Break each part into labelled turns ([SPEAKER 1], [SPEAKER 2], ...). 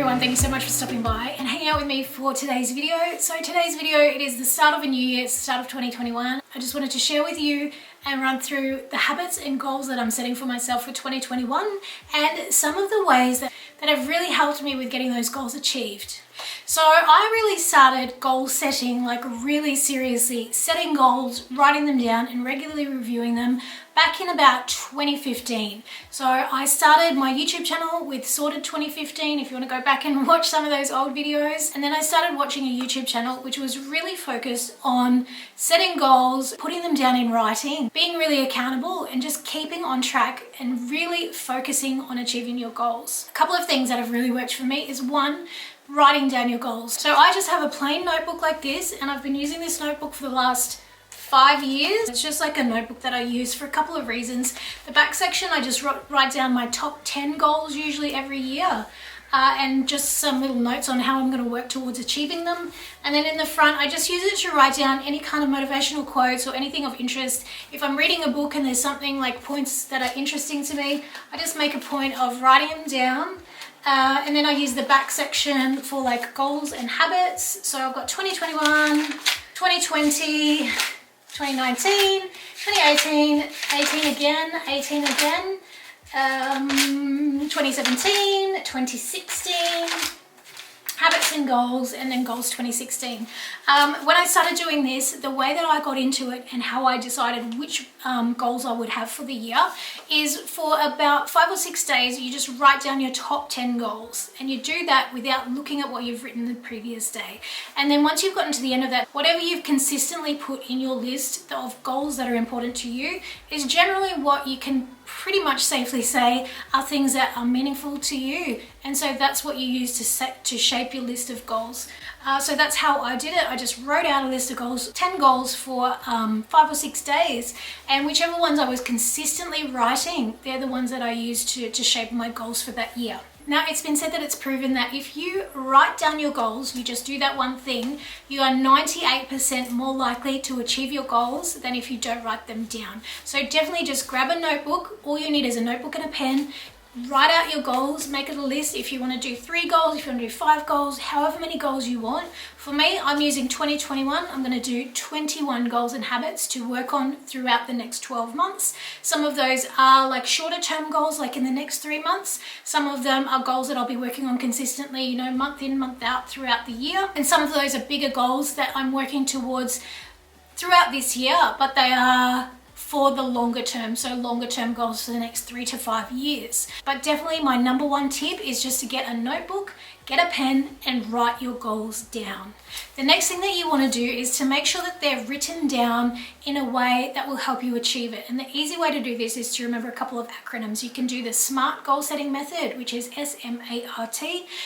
[SPEAKER 1] everyone, thank you so much for stopping by and hanging out with me for today's video. So today's video, it is the start of a new year, it's the start of 2021. I just wanted to share with you and run through the habits and goals that I'm setting for myself for 2021 and some of the ways that have really helped me with getting those goals achieved. So I really started goal setting, like really seriously setting goals, writing them down and regularly reviewing them back in about 2015. So I started my YouTube channel with Sorted 2015, if you want to go back and watch some of those old videos. And then I started watching a YouTube channel which was really focused on setting goals, putting them down in writing, being really accountable and just keeping on track and really focusing on achieving your goals. A couple of things that have really worked for me is one, writing down your goals. So I just have a plain notebook like this and I've been using this notebook for the last 5 years. It's just like a notebook that I use for a couple of reasons. The back section, I just write down my top 10 goals usually every year. And just some little notes on how I'm going to work towards achieving them. And then in the front, I just use it to write down any kind of motivational quotes or anything of interest. If I'm reading a book and there's something like points that are interesting to me, I just make a point of writing them down. And then I use the back section for like goals and habits. So I've got 2021, 2020, 2019, 2018, 18 again, 2017, 2016, habits and goals, and then goals 2016. When I started doing this, the way that I got into it and how I decided which goals I would have for the year is for about 5 or 6 days, you just write down your top 10 goals and you do that without looking at what you've written the previous day. And then once you've gotten to the end of that, whatever you've consistently put in your list of goals that are important to you is generally what you can pretty much safely say are things that are meaningful to you. And so that's what you use to shape your list of goals. So that's how I did it. I just wrote out a list of goals, 10 goals for 5 or 6 days. And whichever ones I was consistently writing, they're the ones that I used to shape my goals for that year. Now, it's been said that it's proven that if you write down your goals, you just do that one thing, you are 98% more likely to achieve your goals than if you don't write them down. So definitely just grab a notebook. All you need is a notebook and a pen. Write out your goals, make it a list. If you want to do 3 goals, if you want to do 5 goals, however many goals you want. For me, I'm using 2021. I'm going to do 21 goals and habits to work on throughout the next 12 months. Some of those are like shorter term goals, like in the next 3 months. Some of them are goals that I'll be working on consistently, you know, month in, month out throughout the year. And some of those are bigger goals that I'm working towards throughout this year, but they are for the longer term, so longer term goals for the next 3 to 5 years. But definitely my number one tip is just to get a notebook, get a pen and write your goals down. The next thing that you want to do is to make sure that they're written down in a way that will help you achieve it. And the easy way to do this is to remember a couple of acronyms. You can do the SMART goal setting method, which is SMART,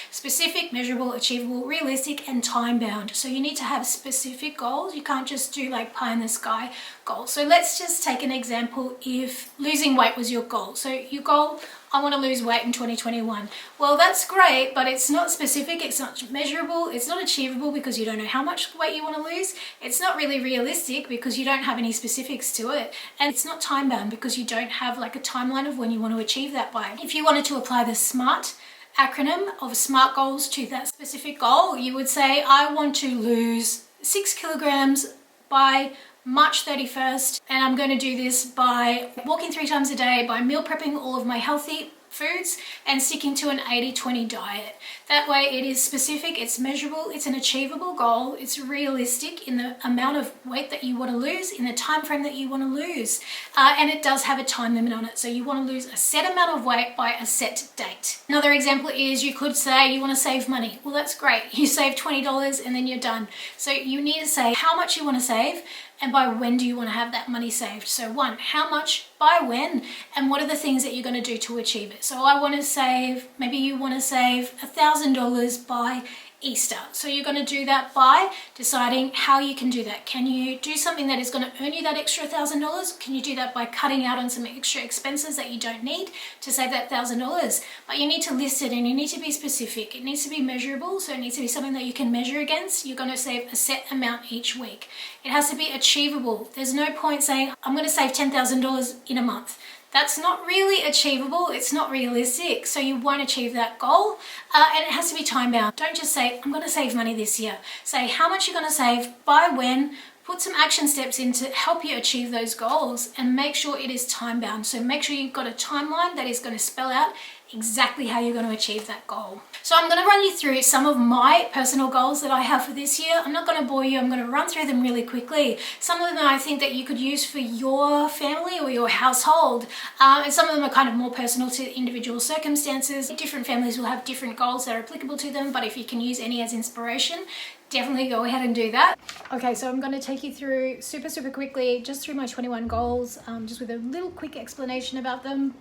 [SPEAKER 1] specific, measurable, achievable, realistic, and time bound. So you need to have specific goals. You can't just do like pie in the sky goals. So let's just take an example. If losing weight was your goal. So your goal, I want to lose weight in 2021. Well, that's great, but it's not specific, it's not measurable, it's not achievable because you don't know how much weight you want to lose. It's not really realistic because you don't have any specifics to it. And it's not time bound because you don't have like a timeline of when you want to achieve that by. If you wanted to apply the SMART acronym of SMART goals to that specific goal, you would say, I want to lose 6 kilograms by March 31st, and I'm going to do this by walking 3 times a day, by meal prepping all of my healthy foods and sticking to an 80-20 diet. That way it is specific, it's measurable, it's an achievable goal, it's realistic in the amount of weight that you want to lose, in the time frame that you want to lose, and it does have a time limit on it. So you want to lose a set amount of weight by a set date. Another example is you could say you want to save money. Well, that's great. You save $20 and then you're done. So you need to say how much you want to save and by when do you want to have that money saved. So one, how much, by when, and what are the things that you're going to do to achieve it. So I want to save, maybe you want to save $1,000 by Easter. So you're going to do that by deciding how you can do that. Can you do something that is going to earn you that extra $1,000? Can you do that by cutting out on some extra expenses that you don't need to save that $1,000? But you need to list it and you need to be specific. It needs to be measurable, so it needs to be something that you can measure against. You're going to save a set amount each week. It has to be achievable. There's no point saying, I'm going to save $10,000 in a month. that's not really achievable. It's not realistic, so you won't achieve that goal. And it has to be time bound. Don't just say, I'm going to save money this year. Say how much you're going to save, by when, put some action steps in to help you achieve those goals, and make sure it is time bound. So make sure you've got a timeline that is going to spell out exactly how you're going to achieve that goal. So I'm going to run you through some of my personal goals that I have for this year. I'm not going to bore you. I'm going to run through them really quickly. Some of them I think that you could use for your family or your household, and some of them are kind of more personal to individual circumstances. Different families will have different goals that are applicable to them, but if you can use any as inspiration, definitely go ahead and do that. Okay, so I'm going to take you through super quickly just through my 21 goals, just with a little quick explanation about them.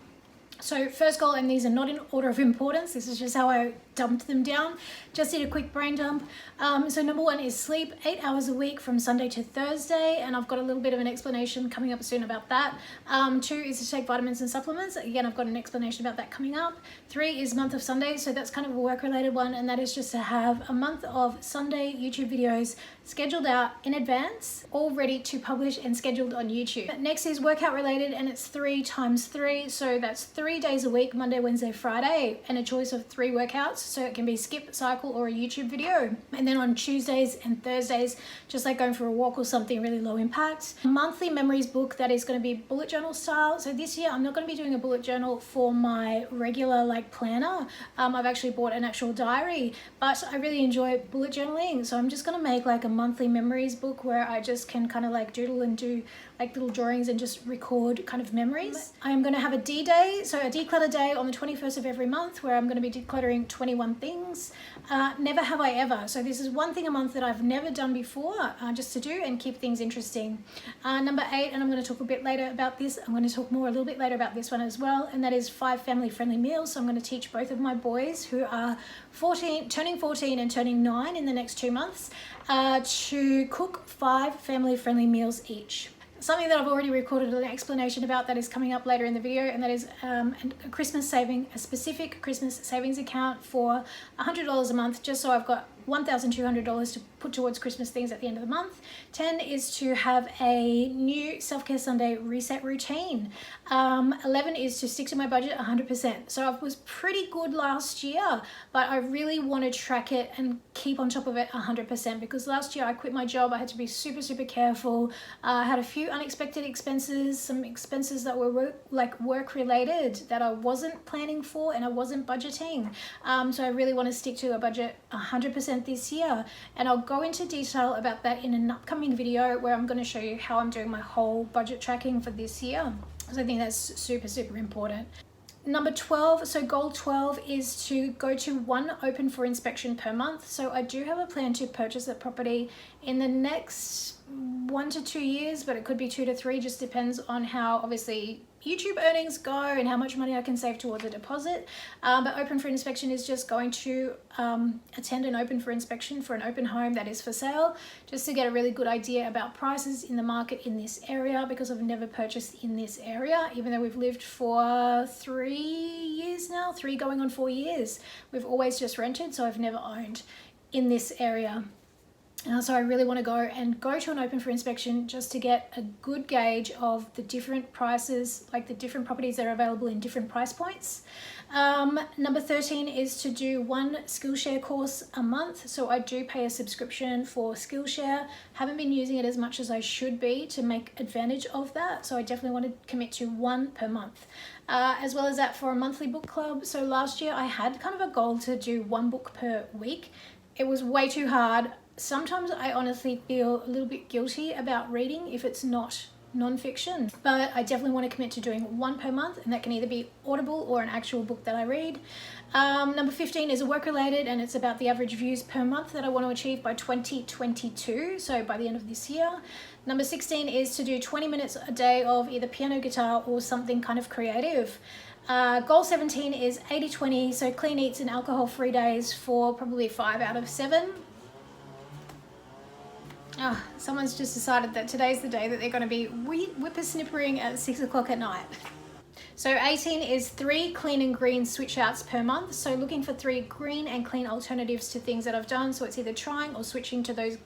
[SPEAKER 1] So first goal, and these are not in order of importance, this is just how I dumped them down, just did a quick brain dump. So number one is sleep 8 hours a week from Sunday to Thursday, and I've got a little bit of an explanation coming up soon about that. 2 is to take vitamins and supplements. Again, I've got an explanation about that coming up. 3 is month of Sundays, so that's kind of a work related one, and that is just to have a month of Sunday YouTube videos scheduled out in advance, all ready to publish and scheduled on YouTube. Next is workout related, and it's 3 times 3, so that's 3 days a week, Monday, Wednesday, Friday, and a choice of 3 workouts. So it can be skip, cycle, or a YouTube video. And then on Tuesdays and Thursdays, just like going for a walk or something really low impact. Monthly memories book that is going to be bullet journal style. So this year I'm not going to be doing a bullet journal for my regular like planner. I've actually bought an actual diary, but I really enjoy bullet journaling. So I'm just going to make like a monthly memories book where I just can kind of like doodle and do like little drawings and just record kind of memories. I'm going to have a D-Day, so a declutter day on the 21st of every month, where I'm going to be decluttering 21 things. Never have I ever. So this is one thing a month that I've never done before, just to do and keep things interesting. Number 8, and I'm going to talk a bit later about this. I'm going to talk more a little bit later about this one as well, and that is 5 family-friendly meals. So I'm going to teach both of my boys, who are turning 14 and turning 9 in the next 2 months, to cook 5 family-friendly meals each. Something that I've already recorded an explanation about that is coming up later in the video, and that is a specific Christmas savings account for $100 a month, just so I've got $1,200 to put towards Christmas things at the end of the month. 10 is to have a new self-care Sunday reset routine. 11 is to stick to my budget 100%. So I was pretty good last year, but I really want to track it and keep on top of it 100%, because last year I quit my job. I had to be super careful. I had a few unexpected expenses, some expenses that were work related that I wasn't planning for and I wasn't budgeting. So I really want to stick to a budget 100% this year, and I'll go into detail about that in an upcoming video where I'm going to show you how I'm doing my whole budget tracking for this year, because I think that's super important. Number 12, so goal 12 is to go to 1 open for inspection per month. So I do have a plan to purchase a property in the next 1 to 2 years, but it could be 2 to 3, just depends on how obviously YouTube earnings go and how much money I can save towards a deposit. But open for inspection is just going to attend an open for inspection for an open home that is for sale, just to get a really good idea about prices in the market in this area, because I've never purchased in this area, even though we've lived for 3 years now, 3 going on 4 years. We've always just rented, so I've never owned in this area. So I really want to go to an open for inspection just to get a good gauge of the different prices, like the different properties that are available in different price points. Number 13 is to do 1 Skillshare course a month. So I do pay a subscription for Skillshare. Haven't been using it as much as I should be to make advantage of that. So I definitely want to commit to 1 per month. As well as that for a monthly book club. So last year I had kind of a goal to do 1 book per week. It was way too hard. Sometimes I honestly feel a little bit guilty about reading if it's not non-fiction, but I definitely want to commit to doing 1 per month, and that can either be Audible or an actual book that I read. Number 15 is a work related, and it's about the average views per month that I want to achieve by 2022, so by the end of this year. Number 16 is to do 20 minutes a day of either piano, guitar, or something kind of creative. Goal 17 is 80-20, so clean eats and alcohol-free days for probably 5 out of 7. Oh, someone's just decided that today's the day that they're going to be whippersnippering at 6 o'clock at night. So 18 is 3 clean and green switch outs per month. So looking for 3 green and clean alternatives to things that I've done. So it's either trying or switching to those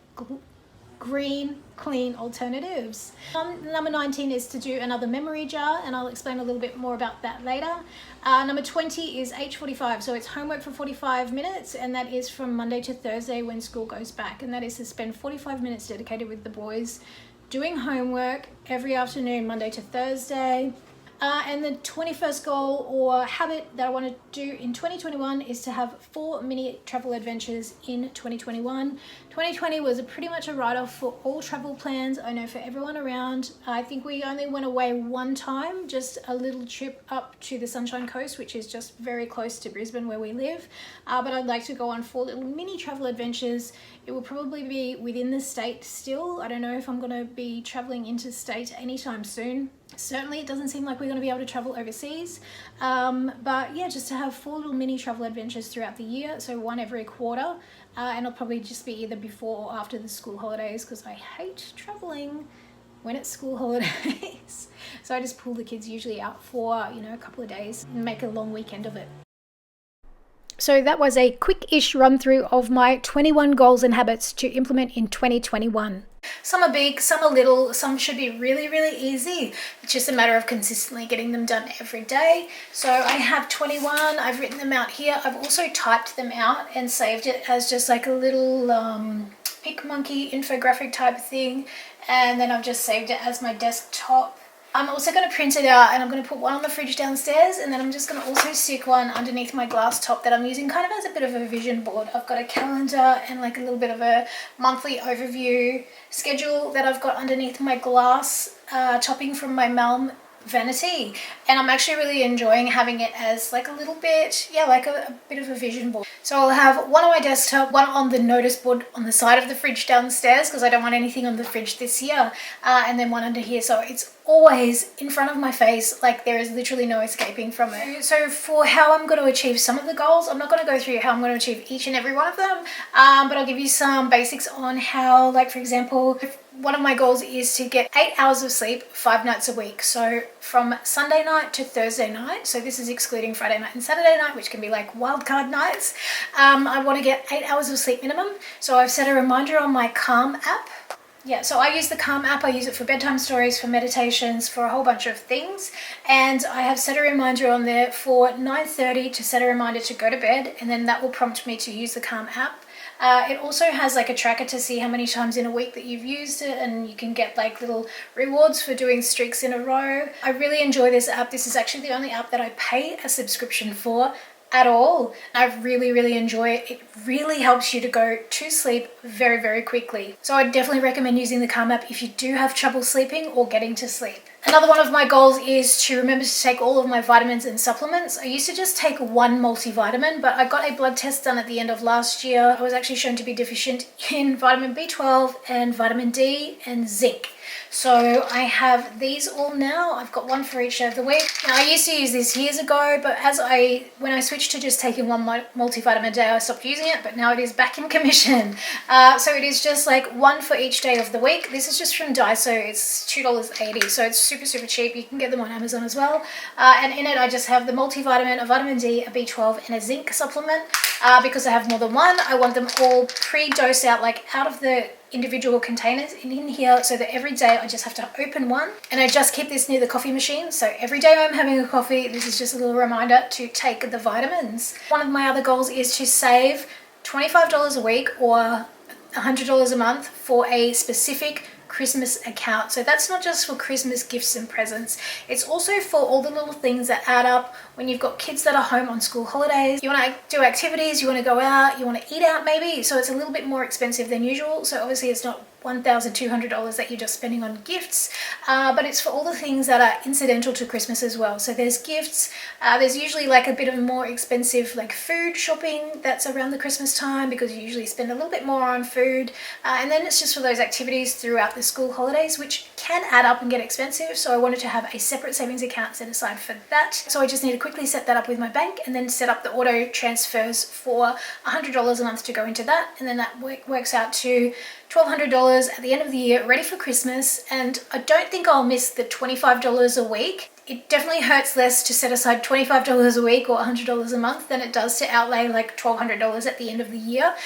[SPEAKER 1] green, clean alternatives. Number 19 is to do another memory jar, and I'll explain a little bit more about that later. Number 20 is H45, so it's homework for 45 minutes, and that is from Monday to Thursday when school goes back, and that is to spend 45 minutes dedicated with the boys doing homework every afternoon, Monday to Thursday. And the 21st goal or habit that I want to do in 2021 is to have 4 mini travel adventures in 2021. 2020 was pretty much a write-off for all travel plans. I know for everyone around. I think we only went away one time, just a little trip up to the Sunshine Coast, which is just very close to Brisbane where we live. But I'd like to go on 4 little mini travel adventures. It will probably be within the state still. I don't know if I'm going to be traveling interstate anytime soon. Certainly it doesn't seem like we're going to be able to travel overseas, but yeah, just to have 4 little mini travel adventures throughout the year, so 1 every quarter, and it'll probably just be either before or after the school holidays, because I hate traveling when it's school holidays. So I just pull the kids usually out for, you know, a couple of days and make a long weekend of it. So that was a quick-ish run through of my 21 goals and habits to implement in 2021. Some are big, some are little, some should be really, really easy. It's just a matter of consistently getting them done every day. So I have 21, I've written them out here. I've also typed them out and saved it as just like a little PicMonkey infographic type thing. And then I've just saved it as my desktop. I'm also going to print it out, and I'm going to put one on the fridge downstairs, and then I'm just going to also stick one underneath my glass top that I'm using kind of as a bit of a vision board. I've got a calendar and like a little bit of a monthly overview schedule that I've got underneath my glass topping from my Malm vanity, and I'm actually really enjoying having it as like a little bit, yeah, like a bit of a vision board. So I'll have one on my desktop, one on the notice board on the side of the fridge downstairs, because I don't want anything on the fridge this year, and then one under here, so it's always in front of my face, like there is literally no escaping from it. So for how I'm going to achieve some of the goals, I'm not going to go through how I'm going to achieve each and every one of them, but I'll give you some basics on how, like for example, one of my goals is to get 8 hours of sleep 5 nights a week. So from Sunday night to Thursday night, so this is excluding Friday night and Saturday night, which can be like wildcard nights. I want to get 8 hours of sleep minimum. So I've set a reminder on my Calm app. Yeah, so I use the Calm app. I use it for bedtime stories, for meditations, for a whole bunch of things. And I have set a reminder on there for 9:30 to set a reminder to go to bed, and then that will prompt me to use the Calm app. It also has like a tracker to see how many times in a week that you've used it, and you can get like little rewards for doing streaks in a row. I really enjoy this app. This is actually the only app that I pay a subscription for at all. I really, really enjoy it. It really helps you to go to sleep very, very quickly. So I definitely recommend using the Calm app if you do have trouble sleeping or getting to sleep. Another one of my goals is to remember to take all of my vitamins and supplements. I used to just take one multivitamin, but I got a blood test done at the end of last year. I was actually shown to be deficient in vitamin B12 and vitamin D and zinc. So I have these all now. I've got one for each day of the week. Now I used to use this years ago, but when I switched to just taking one multivitamin a day, I stopped using it, but now it is back in commission. So it is just like one for each day of the week. This is just from Daiso. It's $2.80, so it's super, super cheap. You can get them on Amazon as well. And in it, I just have the multivitamin, a vitamin D, a B12, and a zinc supplement. Because I have more than one, I want them all pre-dosed out, like out of the individual containers in here, so that every day I just have to open one, and I just keep this near the coffee machine. So every day I'm having a coffee, this is just a little reminder to take the vitamins. One of my other goals is to save $25 a week or $100 a month for a specific Christmas account. So that's not just for Christmas gifts and presents, it's also for all the little things that add up when you've got kids that are home on school holidays. You want to do activities, you want to go out, you want to eat out maybe, so it's a little bit more expensive than usual. So obviously it's not $1,200 that you're just spending on gifts, but it's for all the things that are incidental to Christmas as well. So there's gifts, there's usually like a bit of more expensive like food shopping that's around the Christmas time, because you usually spend a little bit more on food, and then it's just for those activities throughout the school holidays, which can add up and get expensive. So I wanted to have a separate savings account set aside for that. So I just need to quickly set that up with my bank, and then set up the auto transfers for $100 a month to go into that, and then that works out to $1,200 at the end of the year, ready for Christmas. And I don't think I'll miss the $25 a week. It definitely hurts less to set aside $25 a week or $100 a month than it does to outlay like $1,200 at the end of the year.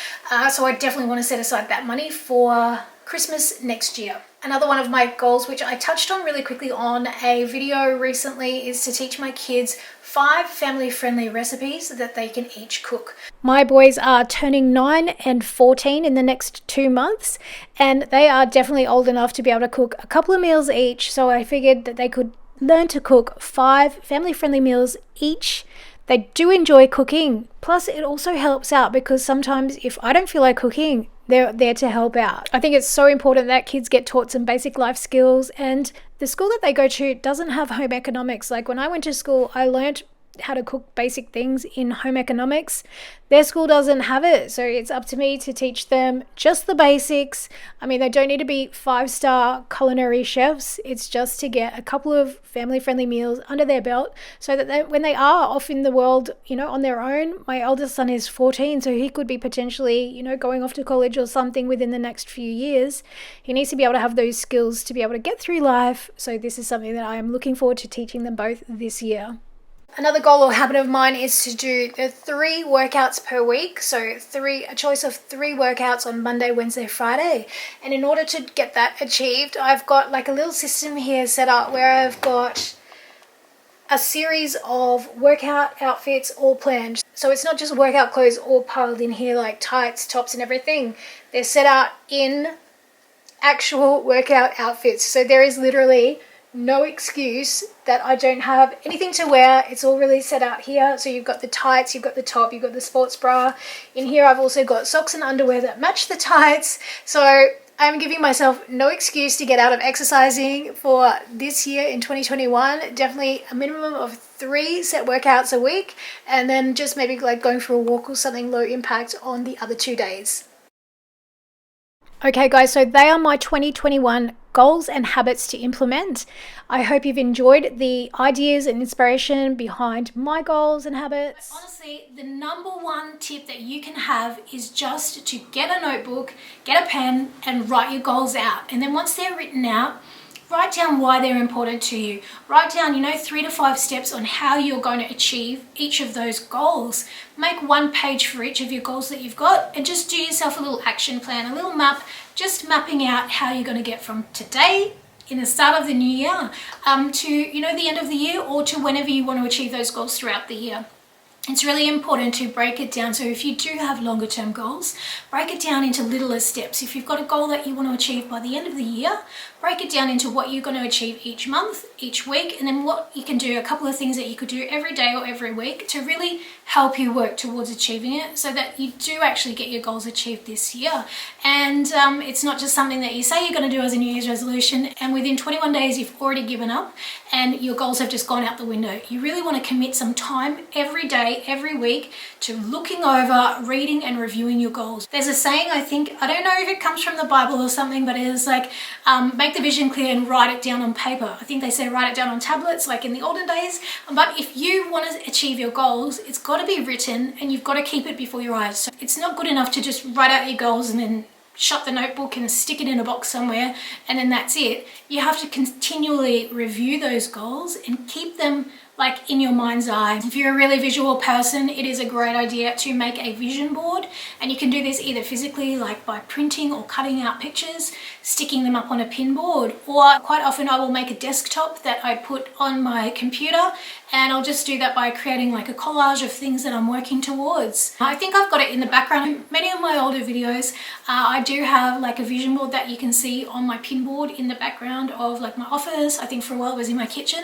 [SPEAKER 1] So I definitely want to set aside that money for Christmas next year. Another one of my goals, which I touched on really quickly on a video recently, is to teach my kids 5 family-friendly recipes that they can each cook. My boys are turning 9 and 14 in the next 2 months, and they are definitely old enough to be able to cook a couple of meals each, so I figured that they could learn to cook 5 family-friendly meals each. They do enjoy cooking, plus it also helps out because sometimes if I don't feel like cooking, they're there to help out. I think it's so important that kids get taught some basic life skills, and the school that they go to doesn't have home economics. Like when I went to school, I learned how to cook basic things in home economics. Their school doesn't have it, so it's up to me to teach them just the basics. I mean, they don't need to be 5-star culinary chefs. It's just to get a couple of family-friendly meals under their belt so that when they are off in the world, on their own. My eldest son is 14, so he could be potentially, going off to college or something within the next few years. He needs to be able to have those skills to be able to get through life. So this is something that I am looking forward to teaching them both this year. Another goal or habit of mine is to do the 3 workouts per week. So a choice of 3 workouts on Monday, Wednesday, Friday. And in order to get that achieved, I've got like a little system here set up where I've got a series of workout outfits all planned. So it's not just workout clothes all piled in here like tights, tops and everything. They're set out in actual workout outfits. So there is literally no excuse that I don't have anything to wear. It's all really set out here. So you've got the tights, you've got the top, you've got the sports bra. In here I've also got socks and underwear that match the tights. So I'm giving myself no excuse to get out of exercising for this year in 2021. Definitely a minimum of 3 set workouts a week, and then just maybe like going for a walk or something low impact on the other 2 days. Okay guys, so they are my 2021 goals and habits to implement. I hope you've enjoyed the ideas and inspiration behind my goals and habits. Honestly, the number one tip that you can have is just to get a notebook, get a pen and write your goals out. And then once they're written out, write down why they're important to you. Write down, 3 to 5 steps on how you're going to achieve each of those goals. Make 1 page for each of your goals that you've got, and just do yourself a little action plan, a little map, just mapping out how you're going to get from today in the start of the new year to, the end of the year, or to whenever you want to achieve those goals throughout the year. It's really important to break it down. So if you do have longer term goals, break it down into littler steps. If you've got a goal that you want to achieve by the end of the year, break it down into what you're going to achieve each month, each week, and then what you can do, a couple of things that you could do every day or every week to really help you work towards achieving it so that you do actually get your goals achieved this year. And it's not just something that you say you're going to do as a New Year's resolution and within 21 days you've already given up and your goals have just gone out the window. You really want to commit some time every day, every week to looking over, reading and reviewing your goals. There's a saying, I don't know if it comes from the Bible or something, but it is like, make the vision clear and write it down on paper. I think they say write it down on tablets like in the olden days. But if you want to achieve your goals, it's got to be written and you've got to keep it before your eyes. So it's not good enough to just write out your goals and then shut the notebook and stick it in a box somewhere and then that's it. You have to continually review those goals and keep them like in your mind's eye. If you're a really visual person, it is a great idea to make a vision board, and you can do this either physically, like by printing or cutting out pictures, sticking them up on a pin board, or quite often I will make a desktop that I put on my computer, and I'll just do that by creating like a collage of things that I'm working towards. I think I've got it in the background. Many of my older videos, I do have like a vision board that you can see on my pin board in the background of like my office. I think for a while it was in my kitchen.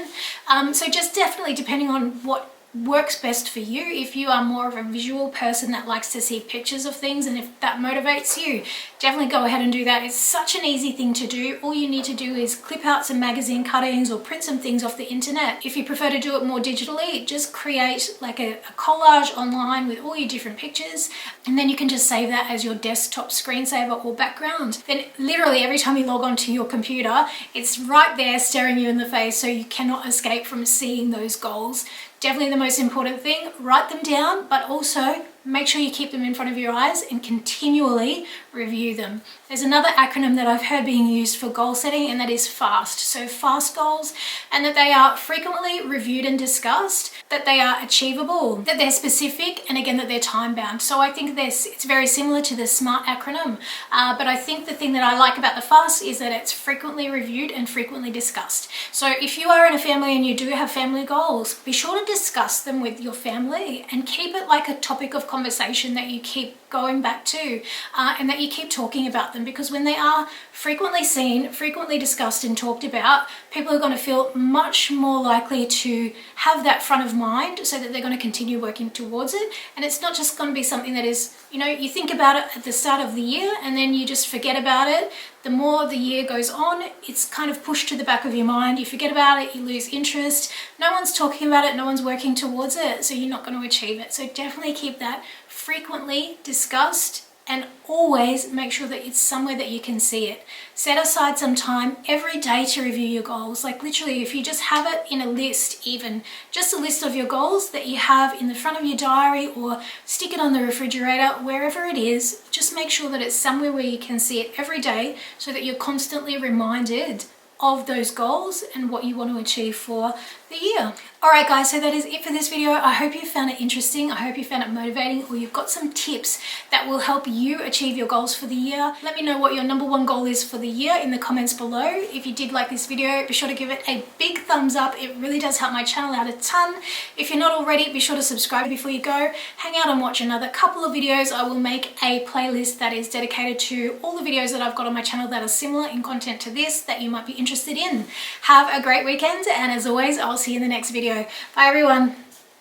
[SPEAKER 1] So just definitely depending on what works best for you. If you are more of a visual person that likes to see pictures of things and if that motivates you, definitely go ahead and do that. It's such an easy thing to do. All you need to do is clip out some magazine cuttings or print some things off the internet. If you prefer to do it more digitally, just create like a collage online with all your different pictures, and then you can just save that as your desktop screensaver or background. Then literally every time you log onto your computer, it's right there staring you in the face, so you cannot escape from seeing those goals. Definitely the most important thing, write them down, but also make sure you keep them in front of your eyes and continually review them. There's another acronym that I've heard being used for goal setting, and that is FAST. So FAST goals, and that they are frequently reviewed and discussed, that they are achievable, that they're specific, and again, that they're time bound. So I think it's very similar to the SMART acronym, but I think the thing that I like about the FAST is that it's frequently reviewed and frequently discussed. So if you are in a family and you do have family goals, be sure to discuss them with your family and keep it like a topic of conversation that you keep going back to, and that you keep talking about them, because when they are frequently seen, frequently discussed and talked about, people are going to feel much more likely to have that front of mind, so that they're going to continue working towards it. And it's not just going to be something that is, you know, you think about it at the start of the year and then you just forget about it. The more the year goes on, it's kind of pushed to the back of your mind. You forget about it, you lose interest. No one's talking about it, no one's working towards it, so you're not going to achieve it. So definitely keep that frequently discussed, and always make sure that it's somewhere that you can see it. Set aside some time every day to review your goals. Like literally, if you just have it in a list, even just a list of your goals that you have in the front of your diary, or stick it on the refrigerator, wherever it is, just make sure that it's somewhere where you can see it every day, so that you're constantly reminded of those goals and what you want to achieve for the year. Alright guys, so that is it for this video. I hope you found it interesting. I hope you found it motivating, or you've got some tips that will help you achieve your goals for the year. Let me know what your number one goal is for the year in the comments below. If you did like this video, be sure to give it a big thumbs up. It really does help my channel out a ton. If you're not already, be sure to subscribe before you go. Hang out and watch another couple of videos. I will make a playlist that is dedicated to all the videos that I've got on my channel that are similar in content to this, that you might be interested in. Have a great weekend, and as always, I'll see you in the next video. Bye everyone.